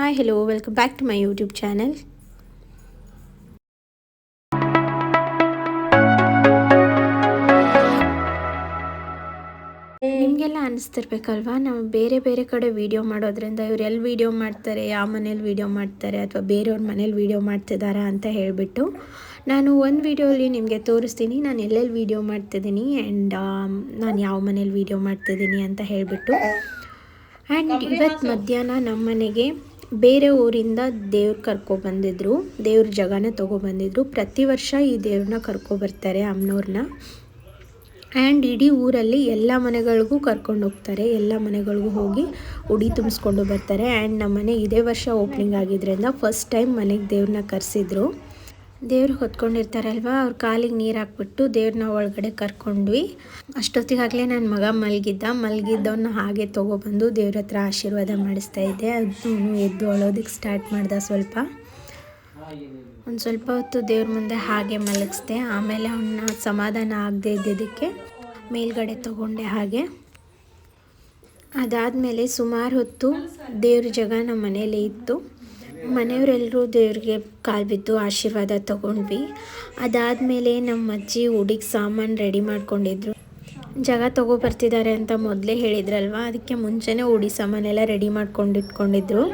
Hi, hello, welcome back to my YouTube channel. ನಿಮಗೆಲ್ಲ ಅನಿಸ್ತಿರ್ಬೇಕಲ್ವಾ, ನಾವು ಬೇರೆ ಬೇರೆ ಕಡೆ ವೀಡಿಯೋ ಮಾಡೋದ್ರಿಂದ ಇವ್ರು ಎಲ್ಲಿ ವೀಡಿಯೋ ಮಾಡ್ತಾರೆ, ಯಾವ ಮನೇಲಿ ವೀಡಿಯೋ ಮಾಡ್ತಾರೆ ಅಥವಾ ಬೇರೆಯವ್ರ ಮನೇಲಿ ವೀಡಿಯೋ ಮಾಡ್ತಿದ್ದಾರಾ ಅಂತ ಹೇಳಿಬಿಟ್ಟು ನಾನು ಒಂದು ವೀಡಿಯೋಲಿ ನಿಮಗೆ ತೋರಿಸ್ತೀನಿ ನಾನು ಎಲ್ಲೆಲ್ಲಿ ವೀಡಿಯೋ ಮಾಡ್ತಿದ್ದೀನಿ ಆ್ಯಂಡ್ ನಾನು ಯಾವ ಮನೇಲಿ ವೀಡಿಯೋ ಮಾಡ್ತಿದ್ದೀನಿ ಅಂತ ಹೇಳಿಬಿಟ್ಟು. ಆ್ಯಂಡ್ ಇವತ್ತು ಮಧ್ಯಾಹ್ನ ನಮ್ಮ ಮನೆಗೆ ಬೇರೆ ಊರಿಂದ ದೇವ್ರು ಕರ್ಕೊಬಂದಿದ್ರು, ದೇವ್ರ ಜಾಗನ ತೊಗೊಬಂದಿದ್ರು. ಪ್ರತಿ ವರ್ಷ ಈ ದೇವ್ರನ್ನ ಕರ್ಕೊಬರ್ತಾರೆ ಅಮ್ಮನವ್ರನ್ನ. ಆ್ಯಂಡ್ ಇಡೀ ಊರಲ್ಲಿ ಎಲ್ಲ ಮನೆಗಳಿಗೂ ಕರ್ಕೊಂಡು ಹೋಗ್ತಾರೆ, ಎಲ್ಲ ಮನೆಗಳಿಗೂ ಹೋಗಿ ಉಡಿ ತುಂಬಿಸ್ಕೊಂಡು ಬರ್ತಾರೆ. ಆ್ಯಂಡ್ ನಮ್ಮ ಮನೆ ಇದೇ ವರ್ಷ ಓಪನಿಂಗ್ ಆಗಿದ್ದರಿಂದ ಫಸ್ಟ್ ಟೈಮ್ ಮನೆಗೆ ದೇವ್ರನ್ನ ಕರೆಸಿದ್ರು. ದೇವ್ರು ಹೊತ್ಕೊಂಡಿರ್ತಾರಲ್ವ, ಅವ್ರ ಕಾಲಿಗೆ ನೀರು ಹಾಕ್ಬಿಟ್ಟು ದೇವ್ರನ್ನ ಒಳಗಡೆ ಕರ್ಕೊಂಡ್ವಿ. ಅಷ್ಟೊತ್ತಿಗಾಗಲೇ ನನ್ನ ಮಗ ಮಲಗಿದ್ದವನ್ನ ಹಾಗೆ ತೊಗೊಬಂದು ದೇವ್ರ ಹತ್ರ ಆಶೀರ್ವಾದ ಮಾಡಿಸ್ತಾ ಇದ್ದೆ. ಅದನ್ನು ಎದ್ದು ಅಳೋದಕ್ಕೆ ಸ್ಟಾರ್ಟ್ ಮಾಡ್ದೆ. ಒಂದು ಸ್ವಲ್ಪ ಹೊತ್ತು ದೇವ್ರ ಮುಂದೆ ಹಾಗೆ ಮಲಗಿಸ್ದೆ. ಆಮೇಲೆ ಅವನ್ನ ಸಮಾಧಾನ ಆಗದೆ ಇದ್ದಿದ್ದಕ್ಕೆ ಮೇಲ್ಗಡೆ ತೊಗೊಂಡೆ ಹಾಗೆ. ಅದಾದಮೇಲೆ ಸುಮಾರು ಹೊತ್ತು ದೇವ್ರ ಜಾಗ ನಮ್ಮ ಮನೇಲಿ ಇತ್ತು. ಮನೆಯವರೆಲ್ಲರೂ ದೇವ್ರಿಗೆ ಕಾಲು ಬಿದ್ದು ಆಶೀರ್ವಾದ ತೊಗೊಂಡ್ವಿ. ಅದಾದಮೇಲೆ ನಮ್ಮ ಅಜ್ಜಿ ಉಡಿಗೆ ಸಾಮಾನು ರೆಡಿ ಮಾಡ್ಕೊಂಡಿದ್ರು. ಜಾಗ ತೊಗೊಬರ್ತಿದ್ದಾರೆ ಅಂತ ಮೊದಲೇ ಹೇಳಿದ್ರಲ್ವ, ಅದಕ್ಕೆ ಮುಂಚೆನೇ ಉಡಿ ಸಾಮಾನೆಲ್ಲ ರೆಡಿ ಇಟ್ಕೊಂಡಿದ್ರು.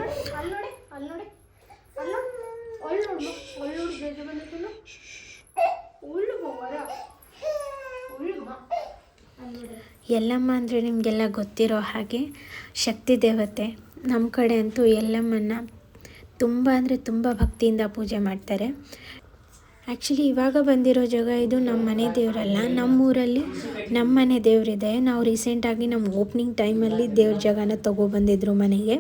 ಎಲ್ಲಮ್ಮ ಅಂದರೆ ನಿಮಗೆಲ್ಲ ಗೊತ್ತಿರೋ ಹಾಗೆ ಶಕ್ತಿ ದೇವತೆ. ನಮ್ಮ ಕಡೆ ಅಂತೂ ಎಲ್ಲಮ್ಮನ ತುಂಬ ಅಂದರೆ ತುಂಬ ಭಕ್ತಿಯಿಂದ ಪೂಜೆ ಮಾಡ್ತಾರೆ. ಆ್ಯಕ್ಚುಲಿ ಇವಾಗ ಬಂದಿರೋ ಜಾಗ ಇದು ನಮ್ಮ ಮನೆ ದೇವರಲ್ಲ, ನಮ್ಮೂರಲ್ಲಿ ನಮ್ಮ ಮನೆ ದೇವರಿದೆ. ನಾವು ರೀಸೆಂಟಾಗಿ ನಮ್ಮ ಓಪ್ನಿಂಗ್ ಟೈಮಲ್ಲಿ ದೇವ್ರ ಜಾಗನ ತೊಗೊಬಂದಿದ್ರು ಮನೆಗೆ.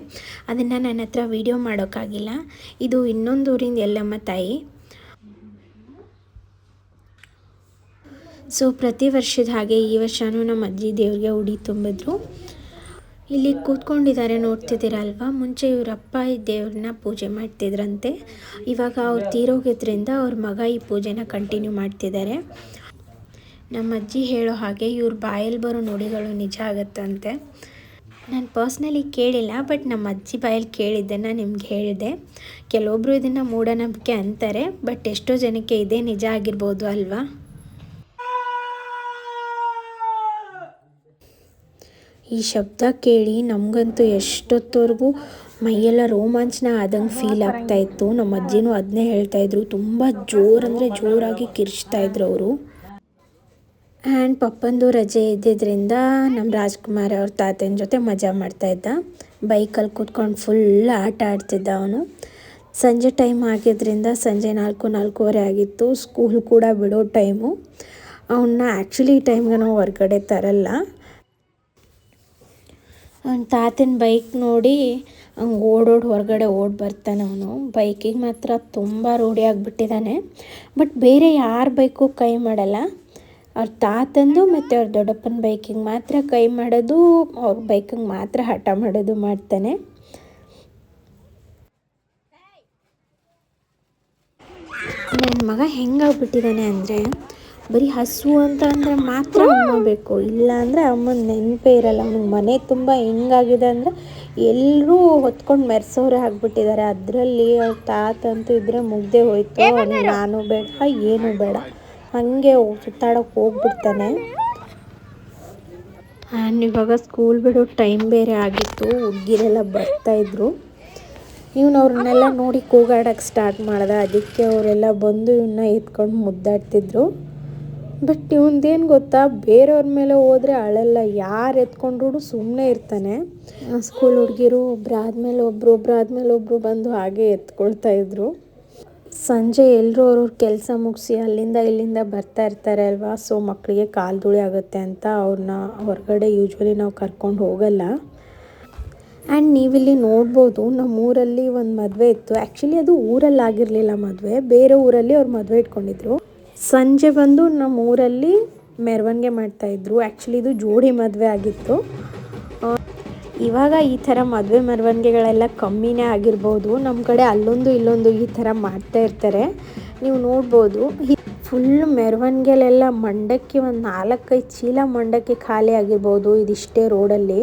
ಅದನ್ನು ನನ್ನ ಹತ್ರ ವೀಡಿಯೋ ಮಾಡೋಕ್ಕಾಗಿಲ್ಲ. ಇದು ಇನ್ನೊಂದು ಊರಿಂದ ಎಲ್ಲಮ್ಮ ತಾಯಿ. ಸೊ ಪ್ರತಿ ವರ್ಷದ ಹಾಗೆ ಈ ವರ್ಷವೂ ನಮ್ಮ ಅಜ್ಜಿ ದೇವ್ರಿಗೆ ಉಡಿ ತುಂಬಿದ್ರು. ಇಲ್ಲಿ ಕೂತ್ಕೊಂಡಿದ್ದಾರೆ, ನೋಡ್ತಿದ್ದೀರಲ್ವ. ಮುಂಚೆ ಇವರಪ್ಪ ಈ ದೇವ್ರನ್ನ ಪೂಜೆ ಮಾಡ್ತಿದ್ರಂತೆ. ಇವಾಗ ಅವ್ರು ತೀರೋಗಿದ್ರಿಂದ ಅವ್ರ ಮಗ ಈ ಪೂಜೆನ ಕಂಟಿನ್ಯೂ ಮಾಡ್ತಿದ್ದಾರೆ. ನಮ್ಮ ಅಜ್ಜಿ ಹೇಳೋ ಹಾಗೆ ಇವ್ರ ಬಾಯಲ್ಲಿ ಬರೋ ನುಡಿಗಳು ನಿಜ ಆಗುತ್ತಂತೆ. ನಾನು ಪರ್ಸ್ನಲಿ ಕೇಳಿಲ್ಲ, ಬಟ್ ನಮ್ಮ ಅಜ್ಜಿ ಬಾಯಲ್ಲಿ ಕೇಳಿದ್ದನ್ನು ನಿಮ್ಗೆ ಹೇಳಿದೆ. ಕೆಲವೊಬ್ಬರು ಇದನ್ನು ಮೂಢನಂಬಿಕೆ ಅಂತಾರೆ, ಬಟ್ ಎಷ್ಟೋ ಜನಕ್ಕೆ ಇದೇ ನಿಜ ಆಗಿರ್ಬೋದು ಅಲ್ವಾ. ಈ ಶಬ್ದ ಕೇಳಿ ನಮಗಂತೂ ಎಷ್ಟೊತ್ತವರೆಗೂ ಮೈಯೆಲ್ಲ ರೋಮಾಂಚನ ಆದಂಗೆ ಫೀಲ್ ಆಗ್ತಾಯಿತ್ತು. ನಮ್ಮ ಅಜ್ಜಿನೂ ಅದನ್ನೇ ಹೇಳ್ತಾಯಿದ್ರು. ತುಂಬ ಜೋರಾಗಿ ಕಿರ್ಚ್ತಾಯಿದ್ರು ಅವರು. ಆ್ಯಂಡ್ ಪಪ್ಪಂದು ರಜೆ ಇದ್ದಿದ್ದರಿಂದ ನಮ್ಮ ರಾಜ್ಕುಮಾರ್ ಅವ್ರ ತಾತನ ಜೊತೆ ಮಜಾ ಮಾಡ್ತಾಯಿದ್ದ. ಬೈಕಲ್ಲಿ ಕೂತ್ಕೊಂಡು ಫುಲ್ ಆಟ ಆಡ್ತಿದ್ದ ಅವನು. ಸಂಜೆ ಟೈಮ್ ಆಗಿದ್ದರಿಂದ ಸಂಜೆ 4-4:15 ಆಗಿತ್ತು. ಸ್ಕೂಲ್ ಕೂಡ ಬಿಡೋ ಟೈಮು. ಅವನ್ನ ಆ್ಯಕ್ಚುಲಿ ಈ ಟೈಮ್ಗೆ ನಾವು ಹೊರಗಡೆ ತರಲ್ಲ. ಅವ್ನ ತಾತನ ಬೈಕ್ ನೋಡಿ ಹಂಗೆ ಹೊರಗಡೆ ಬರ್ತಾನೆ ಅವನು. ಬೈಕಿಗೆ ಮಾತ್ರ ತುಂಬ ರೂಢಿ ಆಗಿಬಿಟ್ಟಿದ್ದಾನೆ. ಬಟ್ ಬೇರೆ ಯಾರ ಬೈಕು ಕೈ ಮಾಡಲ್ಲ. ಅವ್ರ ತಾತಂದು ಮತ್ತು ಅವ್ರ ದೊಡ್ಡಪ್ಪನ ಬೈಕಿಗೆ ಮಾತ್ರ ಕೈ ಮಾಡೋದು, ಅವ್ರ ಬೈಕಿಗೆ ಮಾತ್ರ ಹಠ ಮಾಡೋದು ಮಾಡ್ತಾನೆ. ನನ್ನ ಮಗ ಹೆಂಗಾಗ್ಬಿಟ್ಟಿದ್ದಾನೆ ಅಂದರೆ, ಬರೀ ಹಸು ಅಂತ ಅಂದರೆ ಮಾತ್ರ ಅಮ್ಮ ಬೇಕು, ಇಲ್ಲ ಅಂದರೆ ಅಮ್ಮನ ನೆನಪೇ ಇರಲ್ಲ. ಅವ್ನಿಗೆ ಮನೆ ತುಂಬ ಹೆಂಗಾಗಿದೆ ಅಂದರೆ ಎಲ್ಲರೂ ಹೊತ್ಕೊಂಡು ಮೆರೆಸೋರೆ ಆಗಿಬಿಟ್ಟಿದ್ದಾರೆ. ಅದರಲ್ಲಿ ಅವ್ರ ತಾತಂತೂ ಇದ್ದರೆ ಮುಗ್ದೇ ಹೋಯ್ತು. ನಾನು ಬೇಡ ಏನೂ ಬೇಡ, ಹಾಗೆ ಸುತ್ತಾಡೋಕೆ ಹೋಗ್ಬಿಡ್ತಾನೆ. ಆ್ಯಂಡ್ ಇವಾಗ ಸ್ಕೂಲ್ ಬಿಡೋ ಟೈಮ್ ಬೇರೆ ಆಗಿತ್ತು. ಹುಡುಗಿರೆಲ್ಲ ಬರ್ತಾಯಿದ್ರು. ಇವನು ಅವ್ರನ್ನೆಲ್ಲ ನೋಡಿ ಕೂಗಾಡೋಕ್ಕೆ ಸ್ಟಾರ್ಟ್ ಮಾಡ್ದೆ. ಅದಕ್ಕೆ ಅವರೆಲ್ಲ ಬಂದು ಇವನ್ನ ಎತ್ಕೊಂಡು ಮುದ್ದಾಡ್ತಿದ್ರು. ಬಟ್ ಇವಂದೇನು ಗೊತ್ತಾ, ಬೇರೆಯವ್ರ ಮೇಲೆ ಹೋದರೆ ಅಳೆಲ್ಲ. ಯಾರು ಎತ್ಕೊಂಡ್ರು ಸುಮ್ಮನೆ ಇರ್ತಾನೆ. ಸ್ಕೂಲ್ ಹುಡುಗಿರು ಒಬ್ಬರಾದ್ಮೇಲೆ ಒಬ್ಬರು ಬಂದು ಹಾಗೆ ಎತ್ಕೊಳ್ತಾಯಿದ್ರು. ಸಂಜೆ ಎಲ್ಲರೂ ಅವ್ರವ್ರ ಕೆಲಸ ಮುಗಿಸಿ ಅಲ್ಲಿಂದ ಇಲ್ಲಿಂದ ಬರ್ತಾ ಇರ್ತಾರೆ ಅಲ್ವಾ. ಸೊ ಮಕ್ಕಳಿಗೆ ಕಾಲು ಧೂಳಿ ಆಗುತ್ತೆ ಅಂತ ಅವ್ರನ್ನ ಹೊರಗಡೆ ಯೂಶ್ವಲಿ ನಾವು ಕರ್ಕೊಂಡು ಹೋಗಲ್ಲ. ಆ್ಯಂಡ್ ನೀವಿಲ್ಲಿ ನೋಡ್ಬೋದು, ನಮ್ಮೂರಲ್ಲಿ ಒಂದು ಮದುವೆ ಇತ್ತು. ಆ್ಯಕ್ಚುಲಿ ಅದು ಊರಲ್ಲಿ ಆಗಿರಲಿಲ್ಲ ಮದುವೆ, ಬೇರೆ ಊರಲ್ಲಿ ಅವ್ರು ಮದುವೆ ಇಟ್ಕೊಂಡಿದ್ರು. ಸಂಜೆ ಬಂದು ನಮ್ಮ ಊರಲ್ಲಿ ಮೆರವಣಿಗೆ ಮಾಡ್ತಾಯಿದ್ರು. ಆ್ಯಕ್ಚುಲಿ ಇದು ಜೋಡಿ ಮದುವೆ ಆಗಿತ್ತು. ಇವಾಗ ಈ ಥರ ಮದುವೆ ಮೆರವಣಿಗೆಗಳೆಲ್ಲ ಕಮ್ಮಿನೇ ಆಗಿರ್ಬೋದು. ನಮ್ಮ ಕಡೆ ಅಲ್ಲೊಂದು ಇಲ್ಲೊಂದು ಈ ಥರ ಮಾಡ್ತಾ ಇರ್ತಾರೆ. ನೀವು ನೋಡ್ಬೋದು, ಫುಲ್ ಮೆರವಣಿಗೆಲೆಲ್ಲ ಮಂಡಕ್ಕಿ ಒಂದು 4-5 ಚೀಲ ಮಂಡಕ್ಕಿ ಖಾಲಿ ಆಗಿರ್ಬೋದು ಇದಿಷ್ಟೇ ರೋಡಲ್ಲಿ.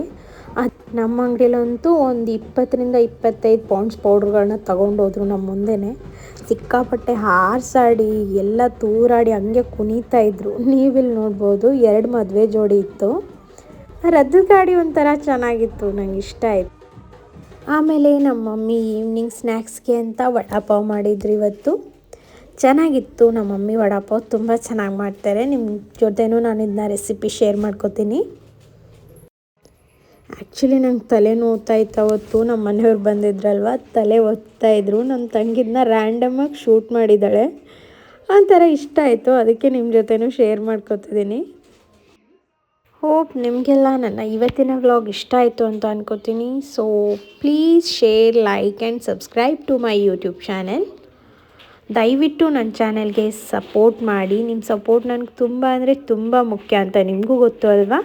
ನಮ್ಮ ಅಂಗಡಿಲಂತೂ ಒಂದು 20-25 ಪೌಂಡ್ಸ್ ಪೌಡ್ರ್ಗಳನ್ನ ತೊಗೊಂಡೋದ್ರು ನಮ್ಮ ಮುಂದೆನೇ. ಸಿಕ್ಕಾಪಟ್ಟೆ ಹಾರ್ಸಾಡಿ ಎಲ್ಲ ತೂರಾಡಿ ಹಂಗೆ ಕುಣಿತಾಯಿದ್ರು. ನೀವಿಲ್ಲಿ ನೋಡ್ಬೋದು 2 ಮದುವೆ ಜೋಡಿ ಇತ್ತು. ರಥದ ಗಾಡಿ ಒಂಥರ ಚೆನ್ನಾಗಿತ್ತು, ನಂಗೆ ಇಷ್ಟ ಆಯಿತು. ಆಮೇಲೆ ನಮ್ಮ ಮಮ್ಮಿ ಈವ್ನಿಂಗ್ ಸ್ನ್ಯಾಕ್ಸ್ಗೆ ಅಂತ ವಡಾಪಾವ್ ಮಾಡಿದ್ರು ಇವತ್ತು. ಚೆನ್ನಾಗಿತ್ತು. ನಮ್ಮ ಮಮ್ಮಿ ವಡಾಪಾವ್ ತುಂಬ ಚೆನ್ನಾಗಿ ಮಾಡ್ತಾರೆ. ನಿಮ್ಮ ಜೊತೆನೂ ನಾನು ಇದನ್ನ ರೆಸಿಪಿ ಶೇರ್ ಮಾಡ್ಕೋತೀನಿ. ಆ್ಯಕ್ಚುಲಿ ನಂಗೆ ತಲೆ ನೋವ್ತಾ ಇತ್ತು ಅವತ್ತು. ನಮ್ಮ ಮನೆಯವ್ರು ಬಂದಿದ್ರಲ್ವ, ತಲೆ ಒತ್ತಾಯಿದ್ರು. ನನ್ನ ತಂಗಿದನ್ನ ರ್ಯಾಂಡಮಾಗಿ ಶೂಟ್ ಮಾಡಿದ್ದಾಳೆ. ಒಂಥರ ಇಷ್ಟ ಆಯಿತು, ಅದಕ್ಕೆ ನಿಮ್ಮ ಜೊತೆನೂ ಶೇರ್ ಮಾಡ್ಕೋತಿದ್ದೀನಿ. ಹೋಪ್ ನಿಮಗೆಲ್ಲ ನನ್ನ ಇವತ್ತಿನ ವ್ಲಾಗ್ ಇಷ್ಟ ಆಯಿತು ಅಂತ ಅನ್ಕೋತೀನಿ. So please share, like and subscribe to my YouTube channel. ದಯವಿಟ್ಟು ನನ್ನ ಚಾನೆಲ್ಗೆ ಸಪೋರ್ಟ್ ಮಾಡಿ. ನಿಮ್ಮ ಸಪೋರ್ಟ್ ನನಗೆ ತುಂಬ ಅಂದರೆ ತುಂಬ ಮುಖ್ಯ ಅಂತ ನಿಮಗೂ ಗೊತ್ತು ಅಲ್ವಾ.